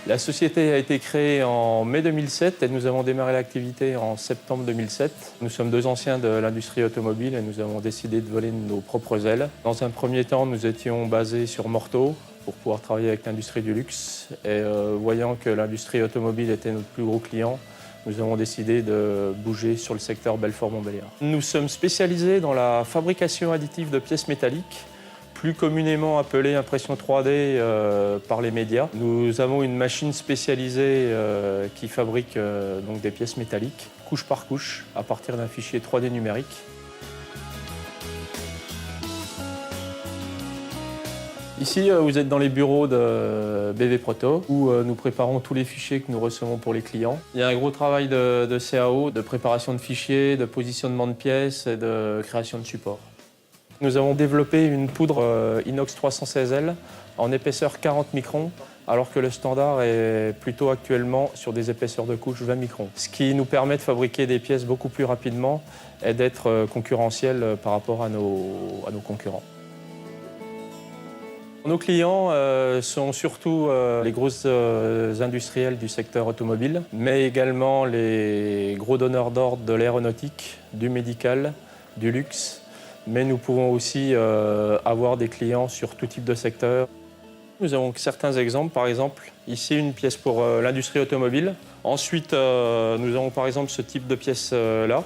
La société a été créée en mai 2007 et nous avons démarré l'activité en septembre 2007. Nous sommes deux anciens de l'industrie automobile et nous avons décidé de voler nos propres ailes. Dans un premier temps, nous étions basés sur Morteau pour pouvoir travailler avec l'industrie du luxe. Et voyant que l'industrie automobile était notre plus gros client, nous avons décidé de bouger sur le secteur Belfort-Montbéliard. Nous sommes spécialisés dans la fabrication additive de pièces métalliques, plus communément appelée impression 3D par les médias. Nous avons une machine spécialisée qui fabrique donc des pièces métalliques, couche par couche, à partir d'un fichier 3D numérique. Ici, vous êtes dans les bureaux de BV Proto, où nous préparons tous les fichiers que nous recevons pour les clients. Il y a un gros travail de CAO, de préparation de fichiers, de positionnement de pièces et de création de supports. Nous avons développé une poudre inox 316L en épaisseur 40 microns, alors que le standard est plutôt actuellement sur des épaisseurs de couche 20 microns. Ce qui nous permet de fabriquer des pièces beaucoup plus rapidement et d'être concurrentiels par rapport à nos concurrents. Nos clients sont surtout les grosses industriels du secteur automobile, mais également les gros donneurs d'ordre de l'aéronautique, du médical, du luxe. Mais nous pouvons aussi avoir des clients sur tout type de secteur. Nous avons certains exemples, par exemple, ici une pièce pour l'industrie automobile. Ensuite, nous avons par exemple ce type de pièce-là.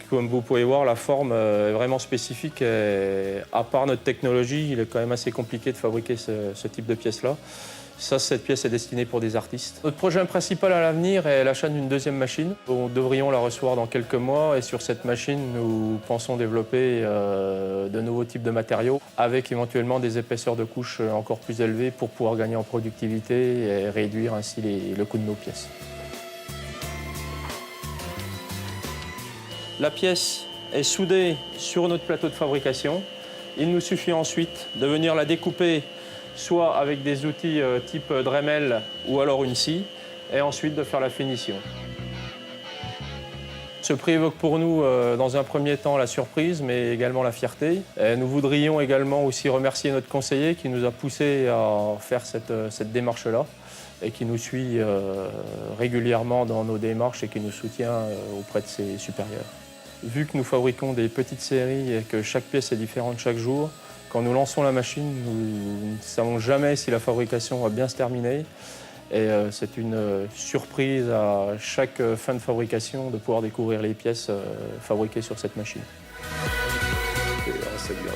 Comme vous pouvez voir, la forme est vraiment spécifique et à part notre technologie, il est quand même assez compliqué de fabriquer ce type de pièce-là. Cette pièce est destinée pour des artistes. Notre projet principal à l'avenir est l'achat d'une deuxième machine. Nous devrions la recevoir dans quelques mois et sur cette machine, nous pensons développer de nouveaux types de matériaux avec éventuellement des épaisseurs de couche encore plus élevées pour pouvoir gagner en productivité et réduire ainsi le coût de nos pièces. La pièce est soudée sur notre plateau de fabrication. Il nous suffit ensuite de venir la découper soit avec des outils type Dremel ou alors une scie, et ensuite de faire la finition. Ce prix évoque pour nous, dans un premier temps, la surprise, mais également la fierté. Et nous voudrions également aussi remercier notre conseiller qui nous a poussé à faire cette démarche-là et qui nous suit régulièrement dans nos démarches et qui nous soutient auprès de ses supérieurs. Vu que nous fabriquons des petites séries et que chaque pièce est différente chaque jour, quand nous lançons la machine, nous ne savons jamais si la fabrication va bien se terminer. Et c'est une surprise à chaque fin de fabrication de pouvoir découvrir les pièces fabriquées sur cette machine. C'est bien.